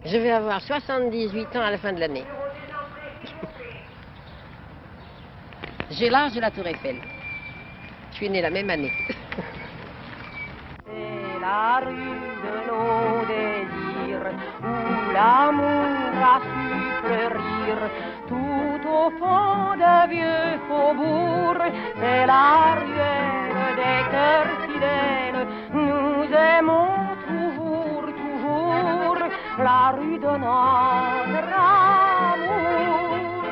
Je vais avoir 78 ans à la fin de l'année. J'ai l'âge de la Tour Eiffel. Je suis née la même année. C'est la rue de nos désirs, où l'amour a su fleurir, tout au fond de vieux faubourg. C'est la ruelle des cœurs fidèles, nous aimons toujours, toujours, la rue de notre amour.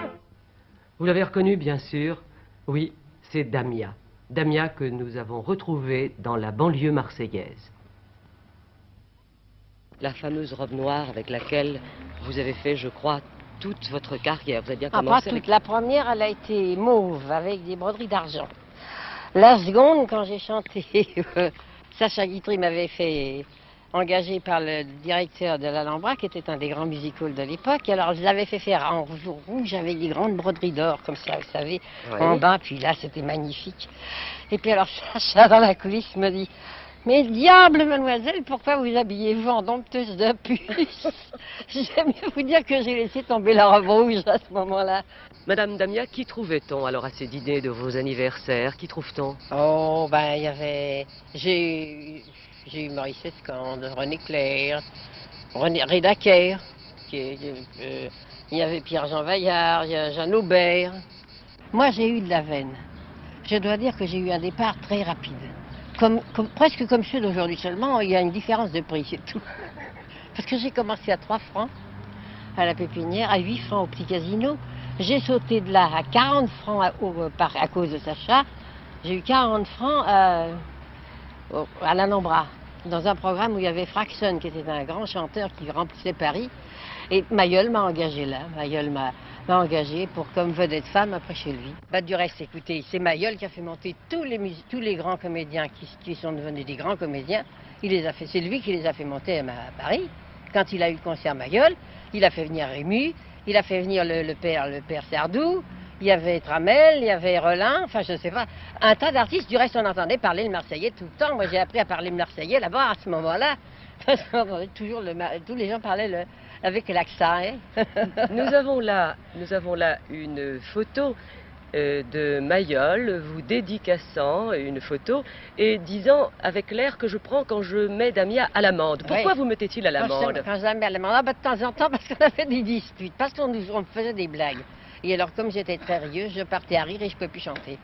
Vous l'avez reconnu, bien sûr. Oui, c'est Damia. Damia que nous avons retrouvée dans la banlieue marseillaise. La fameuse robe noire avec laquelle vous avez fait, je crois, toute votre carrière. Vous avez bien commencé. Pas toute. La première, elle a été mauve, avec des broderies d'argent. La seconde, quand j'ai chanté, Sacha Guitry m'avait fait engager par le directeur de l'Alhambra, qui était un des grands music-halls de l'époque. Alors, je l'avais fait faire en rouge avec des grandes broderies d'or, comme ça, vous savez, en bas. Puis là, c'était magnifique. Et puis alors, Sacha, dans la coulisse, me dit... Mais diable, mademoiselle, pourquoi vous habillez-vous en dompteuse de puce? J'aime mieux vous dire que j'ai laissé tomber la robe rouge à ce moment-là. Madame Damia, qui trouvait-on alors à ces dîners de vos anniversaires? Qui trouve-t-on? Oh, ben, il y avait... J'ai eu Maurice Escande, René Clair, Reda Kerr, il y avait Pierre-Jean Vaillard, il y a Jeanne Aubert. Moi, j'ai eu de la veine. Je dois dire que j'ai eu un départ très rapide. Presque comme ceux d'aujourd'hui seulement, il y a une différence de prix, c'est tout. Parce que j'ai commencé à 3 francs à la pépinière, à 8 francs au petit casino. J'ai sauté de là à 40 francs à cause de Sacha. J'ai eu 40 francs à l'Alhambra, dans un programme où il y avait Fraxon, qui était un grand chanteur qui remplissait Paris. Et Mayol m'a engagé là. Mayol m'a engagé comme vedette femme après chez lui. Bah, du reste, écoutez, c'est Mayol qui a fait monter tous les grands comédiens qui sont devenus des grands comédiens. C'est lui qui les a fait monter à Paris. Quand il a eu le concert Mayol, il a fait venir Rému, il a fait venir le père Sardou, il y avait Tramel, il y avait Rollin, enfin je ne sais pas, un tas d'artistes. Du reste, on entendait parler le marseillais tout le temps. Moi, j'ai appris à parler le marseillais là-bas à ce moment-là. Parce qu'on entendait toujours tous les gens parlaient avec l'accent. Hein. Nous avons là une photo de Mayol, vous dédicaçant une photo et disant avec l'air que je prends quand je mets Damia à l'amende. Pourquoi vous mettez-il à l'amende? Quand je la mets à l'amende, de temps en temps, parce qu'on a fait des disputes, parce qu'on me faisait des blagues. Et alors, comme j'étais très rieuse, je partais à rire et je ne pouvais plus chanter.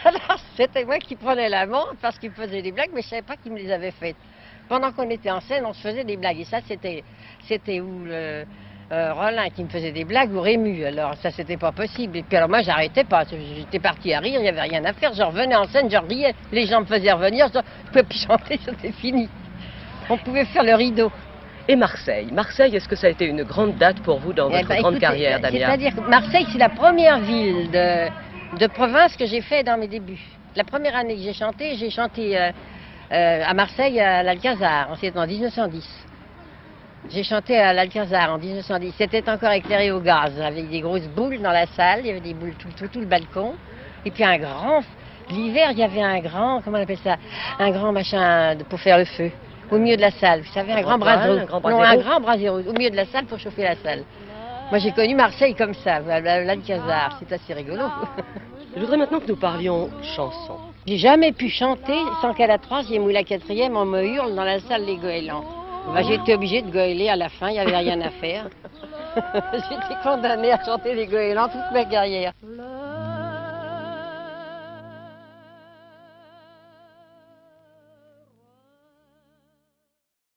Alors, c'était moi qui prenais l'amende parce qu'il me faisait des blagues, mais je ne savais pas qu'il me les avait faites. Pendant qu'on était en scène, on se faisait des blagues. Et ça, c'était où Rollin qui me faisait des blagues ou Rému. Alors, ça, c'était pas possible. Et puis, alors, moi, j'arrêtais pas. J'étais partie à rire, il n'y avait rien à faire. Je revenais en scène, je riais. Les gens me faisaient revenir, je ne pouvais plus chanter, c'était fini. On pouvait faire le rideau. Et Marseille. Marseille, est-ce que ça a été une grande date pour vous dans votre grande carrière, Damia? C'est-à-dire que Marseille, c'est la première ville de province que j'ai fait dans mes débuts. La première année que j'ai chanté à Marseille, à l'Alcazar, c'était en 1910. J'ai chanté à l'Alcazar en 1910. C'était encore éclairé au gaz, avec des grosses boules dans la salle. Il y avait des boules tout le balcon. Et puis l'hiver, il y avait un grand, comment on appelle ça? Un grand machin pour faire le feu. Au milieu de la salle, vous savez, un grand brasero. Non, un grand brasero, au milieu de la salle pour chauffer la salle. Moi, j'ai connu Marseille comme ça, l'Alcazar. C'est assez rigolo. Je voudrais maintenant que nous parlions chansons. J'ai jamais pu chanter sans qu'à la 3e ou la 4e, on me hurle dans la salle les goélands. Bah, j'étais obligée de goéler à la fin, il n'y avait rien à faire. J'étais condamnée à chanter les goélands toute ma carrière.